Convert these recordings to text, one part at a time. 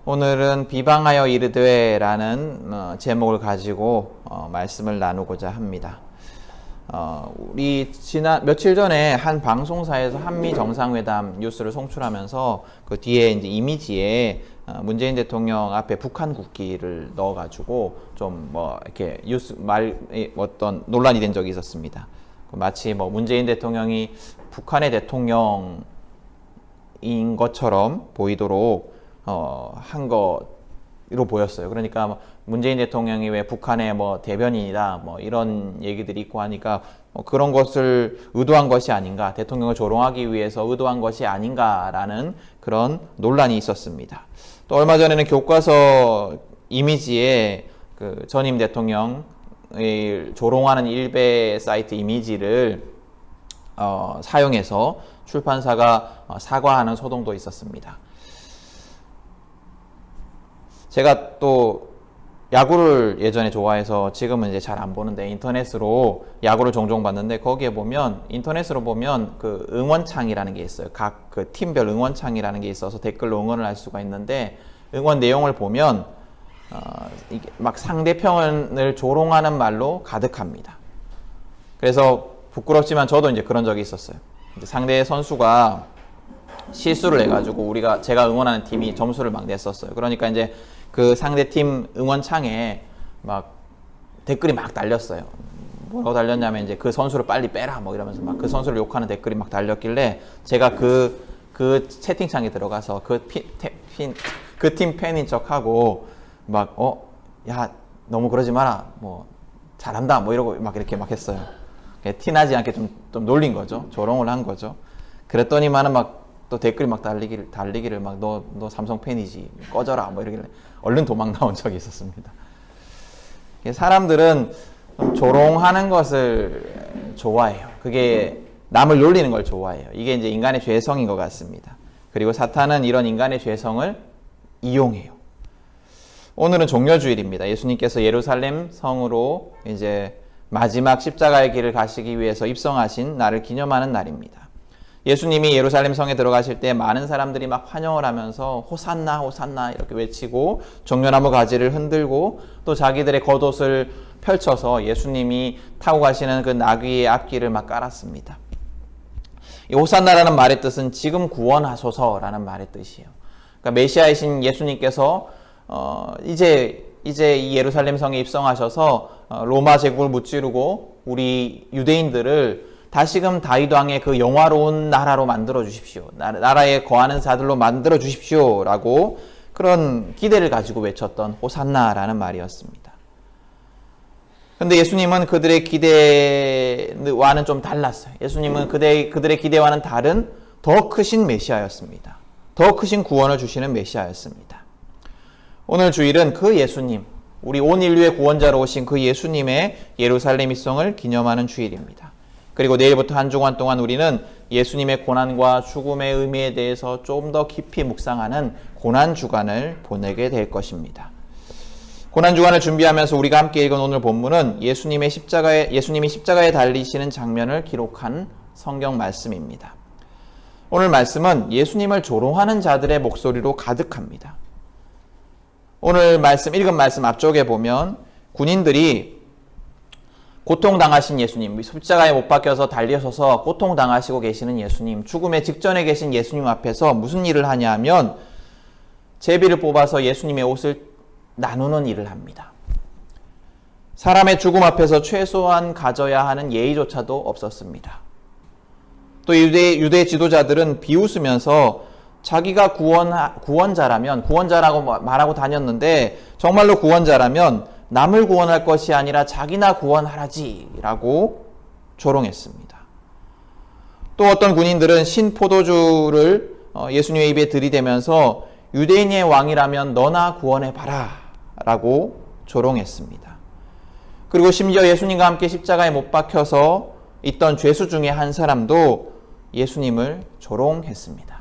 오늘은 비방하여 이르되라는 제목을 가지고 말씀을 나누고자 합니다. 우리 며칠 전에 한 방송사에서 한미 정상회담 뉴스를 송출하면서 그 뒤에 이제 이미지에 문재인 대통령 앞에 북한 국기를 넣어가지고 좀 이렇게 어떤 논란이 된 적이 있었습니다. 마치 문재인 대통령이 북한의 대통령인 것처럼 보이도록 한 거로 보였어요. 그러니까 문재인 대통령이 왜 북한의 대변인이다 이런 얘기들이 있고 하니까 그런 것을 의도한 것이 아닌가, 대통령을 조롱하기 위해서 의도한 것이 아닌가라는 그런 논란이 있었습니다. 또 얼마 전에는 교과서 이미지에 그 전임 대통령을 조롱하는 일베 사이트 이미지를 사용해서 출판사가 사과하는 소동도 있었습니다. 제가 또 야구를 예전에 좋아해서 지금은 이제 잘 안 보는데 인터넷으로 야구를 종종 봤는데 거기에 보면 인터넷으로 보면 그 응원창이라는 게 있어요. 각 그 팀별 응원창이라는 게 있어서 댓글로 응원을 할 수가 있는데 응원 내용을 보면 이게 막 상대편을 조롱하는 말로 가득합니다. 그래서 부끄럽지만 저도 이제 그런 적이 있었어요. 이제 상대 선수가 실수를 해가지고 제가 응원하는 팀이 점수를 막 냈었어요. 그러니까 이제 그 상대팀 응원창에 막 댓글이 막 달렸어요. 뭐라고 달렸냐면 이제 그 선수를 빨리 빼라 이러면서 막 그 선수를 욕하는 댓글이 막 달렸길래 제가 그 채팅창에 들어가서 그 팀 팬인 척하고 야 너무 그러지 마라 잘한다 이러고 막 이렇게 막 했어요. 티나지 않게 좀 놀린 거죠. 조롱을 한 거죠. 그랬더니만은 또 댓글이 막 달리기를 너 삼성 팬이지 꺼져라 이러길래 얼른 도망 나온 적이 있었습니다. 사람들은 조롱하는 것을 좋아해요. 그게 남을 놀리는 걸 좋아해요. 이게 이제 인간의 죄성인 것 같습니다. 그리고 사탄은 이런 인간의 죄성을 이용해요. 오늘은 종려주일입니다. 예수님께서 예루살렘 성으로 이제 마지막 십자가의 길을 가시기 위해서 입성하신 날을 기념하는 날입니다. 예수님이 예루살렘 성에 들어가실 때 많은 사람들이 막 환영을 하면서 호산나 호산나 이렇게 외치고 종려나무 가지를 흔들고 또 자기들의 겉옷을 펼쳐서 예수님이 타고 가시는 그 나귀의 앞길을 막 깔았습니다. 이 호산나라는 말의 뜻은 지금 구원하소서라는 말의 뜻이에요. 그러니까 메시아이신 예수님께서 이제 이 예루살렘 성에 입성하셔서 로마 제국을 무찌르고 우리 유대인들을 다시금 다윗 왕의 그 영화로운 나라로 만들어 주십시오. 나라에 거하는 자들로 만들어 주십시오. 라고 그런 기대를 가지고 외쳤던 호산나라는 말이었습니다. 근데 예수님은 그들의 기대와는 좀 달랐어요. 예수님은 그들의 기대와는 다른 더 크신 메시아였습니다. 더 크신 구원을 주시는 메시아였습니다. 오늘 주일은 그 예수님, 우리 온 인류의 구원자로 오신 그 예수님의 예루살렘 입성을 기념하는 주일입니다. 그리고 내일부터 한 주간 동안 우리는 예수님의 고난과 죽음의 의미에 대해서 좀 더 깊이 묵상하는 고난주간을 보내게 될 것입니다. 고난주간을 준비하면서 우리가 함께 읽은 오늘 본문은 예수님이 십자가에 달리시는 장면을 기록한 성경 말씀입니다. 오늘 말씀은 예수님을 조롱하는 자들의 목소리로 가득합니다. 오늘 읽은 말씀 앞쪽에 보면 군인들이 고통당하신 예수님, 십자가에 못 박혀서 달려서서 고통당하시고 계시는 예수님, 죽음의 직전에 계신 예수님 앞에서 무슨 일을 하냐 하면 제비를 뽑아서 예수님의 옷을 나누는 일을 합니다. 사람의 죽음 앞에서 최소한 가져야 하는 예의조차도 없었습니다. 또 유대 지도자들은 비웃으면서 자기가 구원자라고 말하고 다녔는데 정말로 구원자라면 남을 구원할 것이 아니라 자기나 구원하라지라고 조롱했습니다. 또 어떤 군인들은 신포도주를 예수님의 입에 들이대면서 유대인의 왕이라면 너나 구원해봐라 라고 조롱했습니다. 그리고 심지어 예수님과 함께 십자가에 못 박혀서 있던 죄수 중에 한 사람도 예수님을 조롱했습니다.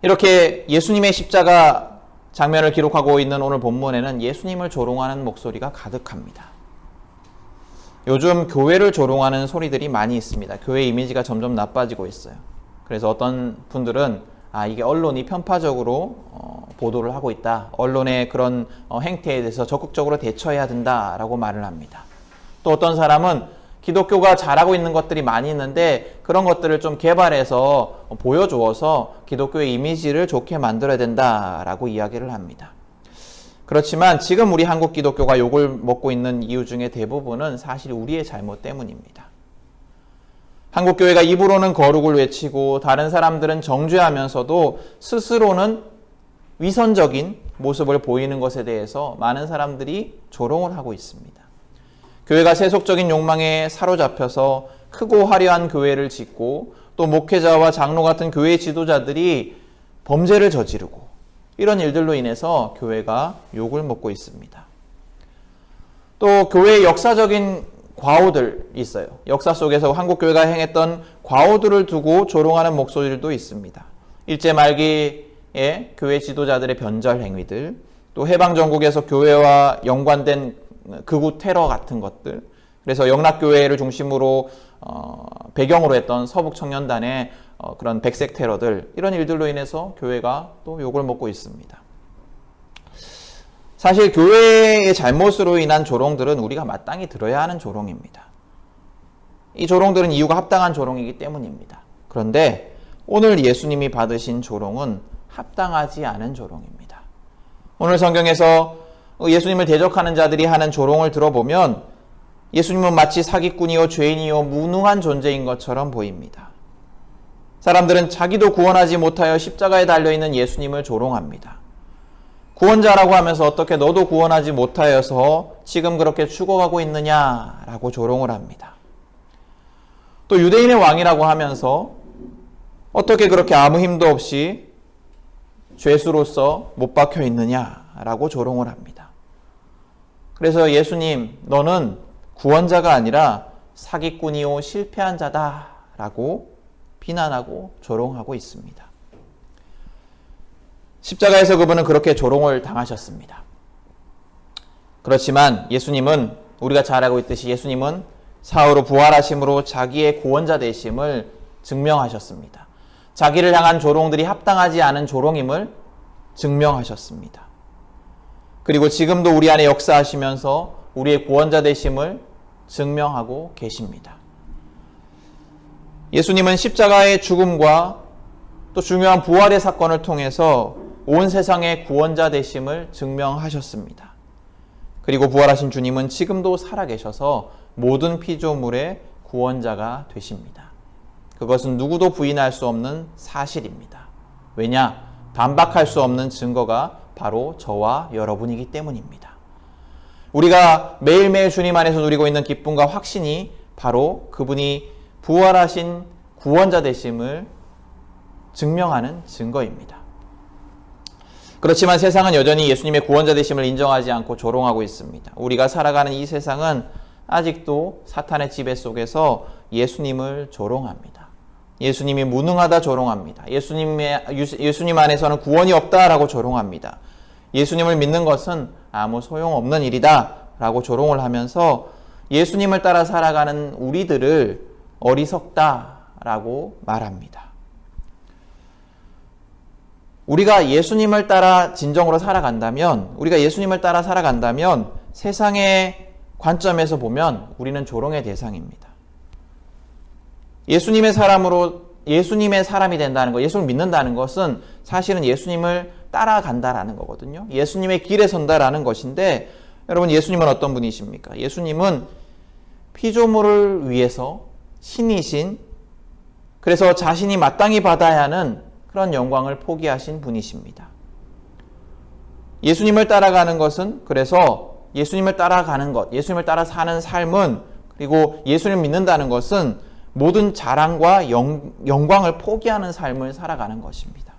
이렇게 예수님의 십자가 장면을 기록하고 있는 오늘 본문에는 예수님을 조롱하는 목소리가 가득합니다. 요즘 교회를 조롱하는 소리들이 많이 있습니다. 교회 이미지가 점점 나빠지고 있어요. 그래서 어떤 분들은 이게 언론이 편파적으로 보도를 하고 있다. 언론의 그런 행태에 대해서 적극적으로 대처해야 된다라고 말을 합니다. 또 어떤 사람은 기독교가 잘하고 있는 것들이 많이 있는데 그런 것들을 좀 개발해서 보여주어서 기독교의 이미지를 좋게 만들어야 된다라고 이야기를 합니다. 그렇지만 지금 우리 한국 기독교가 욕을 먹고 있는 이유 중에 대부분은 사실 우리의 잘못 때문입니다. 한국 교회가 입으로는 거룩을 외치고 다른 사람들은 정죄하면서도 스스로는 위선적인 모습을 보이는 것에 대해서 많은 사람들이 조롱을 하고 있습니다. 교회가 세속적인 욕망에 사로잡혀서 크고 화려한 교회를 짓고 또 목회자와 장로 같은 교회 지도자들이 범죄를 저지르고 이런 일들로 인해서 교회가 욕을 먹고 있습니다. 또 교회의 역사적인 과오들 있어요. 역사 속에서 한국 교회가 행했던 과오들을 두고 조롱하는 목소리들도 있습니다. 일제 말기에 교회 지도자들의 변절 행위들, 또 해방 전국에서 교회와 연관된 극우 테러 같은 것들, 그래서 영락교회를 중심으로 배경으로 했던 서북청년단의 그런 백색 테러들, 이런 일들로 인해서 교회가 또 욕을 먹고 있습니다. 사실 교회의 잘못으로 인한 조롱들은 우리가 마땅히 들어야 하는 조롱입니다. 이 조롱들은 이유가 합당한 조롱이기 때문입니다. 그런데 오늘 예수님이 받으신 조롱은 합당하지 않은 조롱입니다. 오늘 성경에서 예수님을 대적하는 자들이 하는 조롱을 들어보면 예수님은 마치 사기꾼이요 죄인이요 무능한 존재인 것처럼 보입니다. 사람들은 자기도 구원하지 못하여 십자가에 달려있는 예수님을 조롱합니다. 구원자라고 하면서 어떻게 너도 구원하지 못하여서 지금 그렇게 죽어가고 있느냐라고 조롱을 합니다. 또 유대인의 왕이라고 하면서 어떻게 그렇게 아무 힘도 없이 죄수로서 못 박혀 있느냐라고 조롱을 합니다. 그래서 예수님, 너는 구원자가 아니라 사기꾼이요 실패한 자다라고 비난하고 조롱하고 있습니다. 십자가에서 그분은 그렇게 조롱을 당하셨습니다. 그렇지만 예수님은 우리가 잘 알고 있듯이 예수님은 사후로 부활하심으로 자기의 구원자 되심을 증명하셨습니다. 자기를 향한 조롱들이 합당하지 않은 조롱임을 증명하셨습니다. 그리고 지금도 우리 안에 역사하시면서 우리의 구원자 되심을 증명하고 계십니다. 예수님은 십자가의 죽음과 또 중요한 부활의 사건을 통해서 온 세상의 구원자 되심을 증명하셨습니다. 그리고 부활하신 주님은 지금도 살아계셔서 모든 피조물의 구원자가 되십니다. 그것은 누구도 부인할 수 없는 사실입니다. 왜냐? 반박할 수 없는 증거가 바로 저와 여러분이기 때문입니다. 우리가 매일매일 주님 안에서 누리고 있는 기쁨과 확신이 바로 그분이 부활하신 구원자 되심을 증명하는 증거입니다. 그렇지만 세상은 여전히 예수님의 구원자 되심을 인정하지 않고 조롱하고 있습니다. 우리가 살아가는 이 세상은 아직도 사탄의 지배 속에서 예수님을 조롱합니다. 예수님이 무능하다 조롱합니다. 예수님 안에서는 구원이 없다라고 조롱합니다. 예수님을 믿는 것은 아무 소용없는 일이다 라고 조롱을 하면서 예수님을 따라 살아가는 우리들을 어리석다라고 말합니다. 우리가 예수님을 따라 진정으로 살아간다면, 우리가 예수님을 따라 살아간다면 세상의 관점에서 보면 우리는 조롱의 대상입니다. 예수님의 사람이 된다는 것, 예수를 믿는다는 것은 사실은 예수님을 따라간다라는 거거든요. 예수님의 길에 선다라는 것인데, 여러분 예수님은 어떤 분이십니까? 예수님은 피조물을 위해서 신이신, 그래서 자신이 마땅히 받아야 하는 그런 영광을 포기하신 분이십니다. 예수님을 따라가는 것은, 그래서 예수님을 따라가는 것, 예수님을 따라 사는 삶은, 그리고 예수님을 믿는다는 것은 모든 자랑과 영광을 포기하는 삶을 살아가는 것입니다.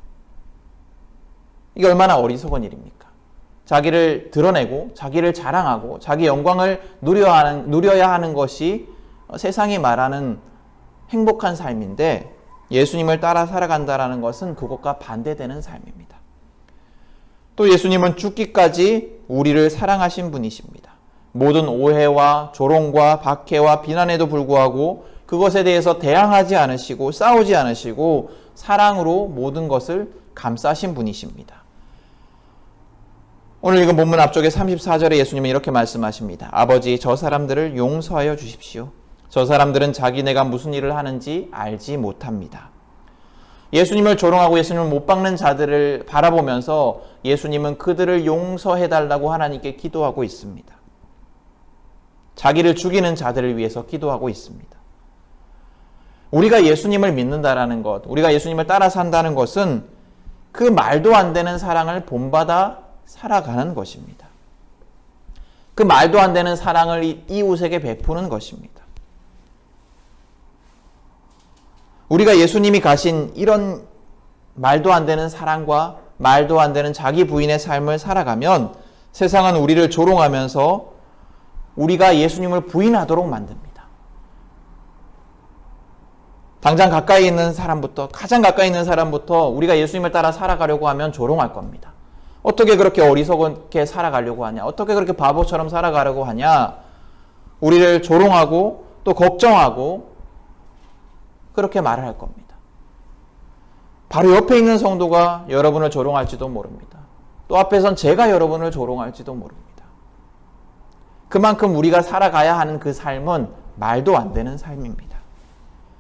이게 얼마나 어리석은 일입니까? 자기를 드러내고 자기를 자랑하고 자기 영광을 누려야 하는 것이 세상이 말하는 행복한 삶인데, 예수님을 따라 살아간다는 것은 그것과 반대되는 삶입니다. 또 예수님은 죽기까지 우리를 사랑하신 분이십니다. 모든 오해와 조롱과 박해와 비난에도 불구하고 그것에 대해서 대항하지 않으시고 싸우지 않으시고 사랑으로 모든 것을 감싸신 분이십니다. 오늘 읽은 본문 앞쪽에 34절에 예수님은 이렇게 말씀하십니다. 아버지, 저 사람들을 용서하여 주십시오. 저 사람들은 자기네가 무슨 일을 하는지 알지 못합니다. 예수님을 조롱하고 예수님을 못 박는 자들을 바라보면서 예수님은 그들을 용서해달라고 하나님께 기도하고 있습니다. 자기를 죽이는 자들을 위해서 기도하고 있습니다. 우리가 예수님을 믿는다라는 것, 우리가 예수님을 따라 산다는 것은 그 말도 안 되는 사랑을 본받아 살아가는 것입니다. 그 말도 안 되는 사랑을 이웃에게 베푸는 것입니다. 우리가 예수님이 가신 이런 말도 안 되는 사랑과 말도 안 되는 자기 부인의 삶을 살아가면 세상은 우리를 조롱하면서 우리가 예수님을 부인하도록 만듭니다. 당장 가까이 있는 사람부터, 가장 가까이 있는 사람부터 우리가 예수님을 따라 살아가려고 하면 조롱할 겁니다. 어떻게 그렇게 어리석게 살아가려고 하냐? 어떻게 그렇게 바보처럼 살아가려고 하냐? 우리를 조롱하고 또 걱정하고 그렇게 말을 할 겁니다. 바로 옆에 있는 성도가 여러분을 조롱할지도 모릅니다. 또 앞에선 제가 여러분을 조롱할지도 모릅니다. 그만큼 우리가 살아가야 하는 그 삶은 말도 안 되는 삶입니다.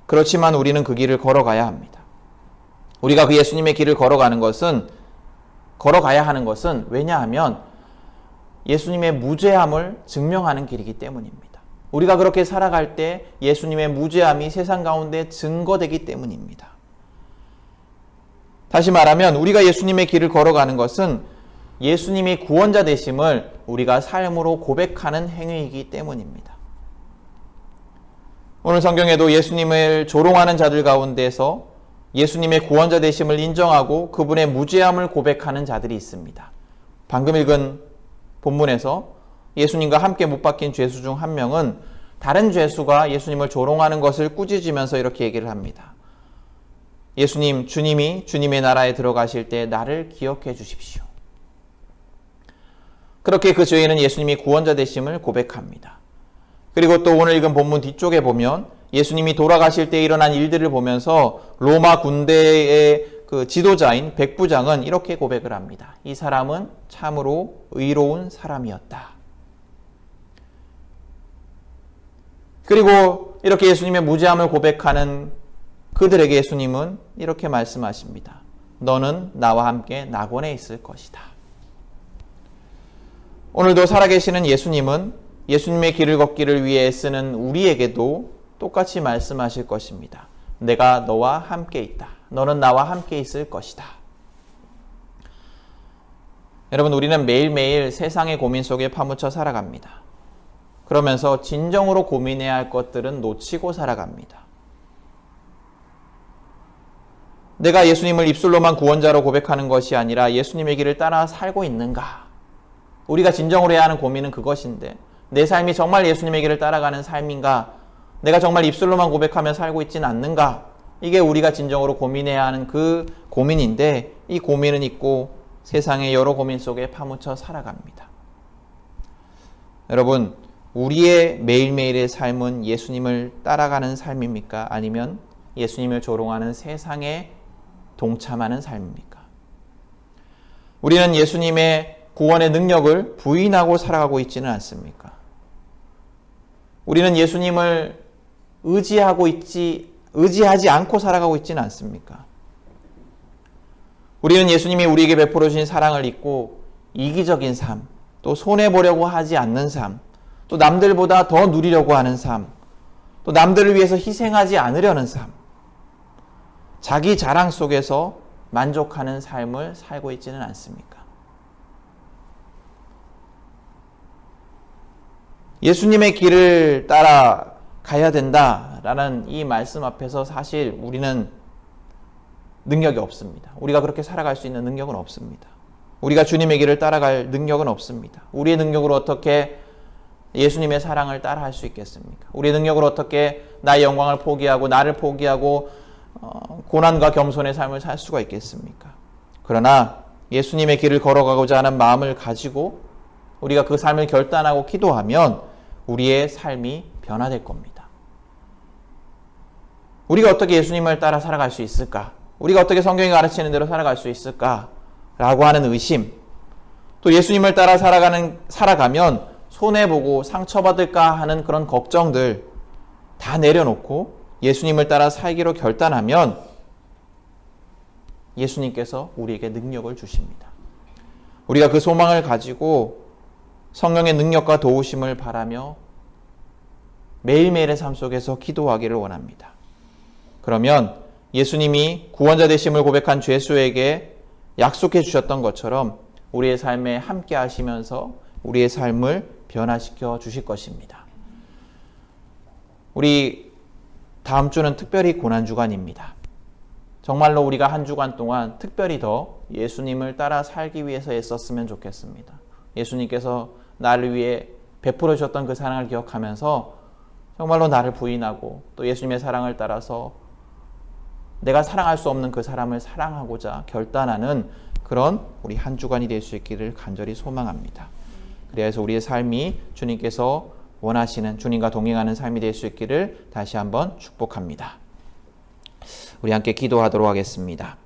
그렇지만 우리는 그 길을 걸어가야 합니다. 우리가 그 예수님의 길을 걸어가야 하는 것은 왜냐하면 예수님의 무죄함을 증명하는 길이기 때문입니다. 우리가 그렇게 살아갈 때 예수님의 무죄함이 세상 가운데 증거되기 때문입니다. 다시 말하면 우리가 예수님의 길을 걸어가는 것은 예수님이 구원자 되심을 우리가 삶으로 고백하는 행위이기 때문입니다. 오늘 성경에도 예수님을 조롱하는 자들 가운데서 예수님의 구원자 되심을 인정하고 그분의 무죄함을 고백하는 자들이 있습니다. 방금 읽은 본문에서 예수님과 함께 못 박힌 죄수 중 한 명은 다른 죄수가 예수님을 조롱하는 것을 꾸짖으면서 이렇게 얘기를 합니다. 예수님, 주님이 주님의 나라에 들어가실 때 나를 기억해 주십시오. 그렇게 그 죄인은 예수님이 구원자 되심을 고백합니다. 그리고 또 오늘 읽은 본문 뒤쪽에 보면 예수님이 돌아가실 때 일어난 일들을 보면서 로마 군대의 그 지도자인 백부장은 이렇게 고백을 합니다. 이 사람은 참으로 의로운 사람이었다. 그리고 이렇게 예수님의 무죄함을 고백하는 그들에게 예수님은 이렇게 말씀하십니다. 너는 나와 함께 낙원에 있을 것이다. 오늘도 살아계시는 예수님은 예수님의 길을 걷기를 위해 쓰는 우리에게도 똑같이 말씀하실 것입니다. 내가 너와 함께 있다. 너는 나와 함께 있을 것이다. 여러분, 우리는 매일매일 세상의 고민 속에 파묻혀 살아갑니다. 그러면서 진정으로 고민해야 할 것들은 놓치고 살아갑니다. 내가 예수님을 입술로만 구원자로 고백하는 것이 아니라 예수님의 길을 따라 살고 있는가? 우리가 진정으로 해야 하는 고민은 그것인데 내 삶이 정말 예수님의 길을 따라가는 삶인가? 내가 정말 입술로만 고백하며 살고 있지는 않는가? 이게 우리가 진정으로 고민해야 하는 그 고민인데 이 고민은 있고 세상의 여러 고민 속에 파묻혀 살아갑니다. 여러분, 우리의 매일매일의 삶은 예수님을 따라가는 삶입니까? 아니면 예수님을 조롱하는 세상에 동참하는 삶입니까? 우리는 예수님의 구원의 능력을 부인하고 살아가고 있지는 않습니까? 우리는 예수님을 의지하지 않고 살아가고 있지는 않습니까? 우리는 예수님이 우리에게 베풀어 주신 사랑을 잊고 이기적인 삶, 또 손해보려고 하지 않는 삶, 또 남들보다 더 누리려고 하는 삶, 또 남들을 위해서 희생하지 않으려는 삶, 자기 자랑 속에서 만족하는 삶을 살고 있지는 않습니까? 예수님의 길을 따라 가야 된다라는 이 말씀 앞에서 사실 우리는 능력이 없습니다. 우리가 그렇게 살아갈 수 있는 능력은 없습니다. 우리가 주님의 길을 따라갈 능력은 없습니다. 우리의 능력으로 어떻게 예수님의 사랑을 따라할 수 있겠습니까? 우리의 능력으로 어떻게 나의 영광을 포기하고 나를 포기하고 고난과 겸손의 삶을 살 수가 있겠습니까? 그러나 예수님의 길을 걸어가고자 하는 마음을 가지고 우리가 그 삶을 결단하고 기도하면 우리의 삶이 변화될 겁니다. 우리가 어떻게 예수님을 따라 살아갈 수 있을까? 우리가 어떻게 성경이 가르치는 대로 살아갈 수 있을까? 라고 하는 의심, 또 예수님을 따라 살아가면 손해보고 상처받을까 하는 그런 걱정들 다 내려놓고 예수님을 따라 살기로 결단하면 예수님께서 우리에게 능력을 주십니다. 우리가 그 소망을 가지고 성령의 능력과 도우심을 바라며 매일매일의 삶 속에서 기도하기를 원합니다. 그러면 예수님이 구원자 되심을 고백한 죄수에게 약속해 주셨던 것처럼 우리의 삶에 함께 하시면서 우리의 삶을 변화시켜 주실 것입니다. 우리 다음 주는 특별히 고난주간입니다. 정말로 우리가 한 주간 동안 특별히 더 예수님을 따라 살기 위해서 애썼으면 좋겠습니다. 예수님께서 나를 위해 베풀어 주셨던 그 사랑을 기억하면서 정말로 나를 부인하고 또 예수님의 사랑을 따라서 내가 사랑할 수 없는 그 사람을 사랑하고자 결단하는 그런 우리 한 주간이 될 수 있기를 간절히 소망합니다. 그래서 우리의 삶이 주님께서 원하시는, 주님과 동행하는 삶이 될 수 있기를 다시 한번 축복합니다. 우리 함께 기도하도록 하겠습니다.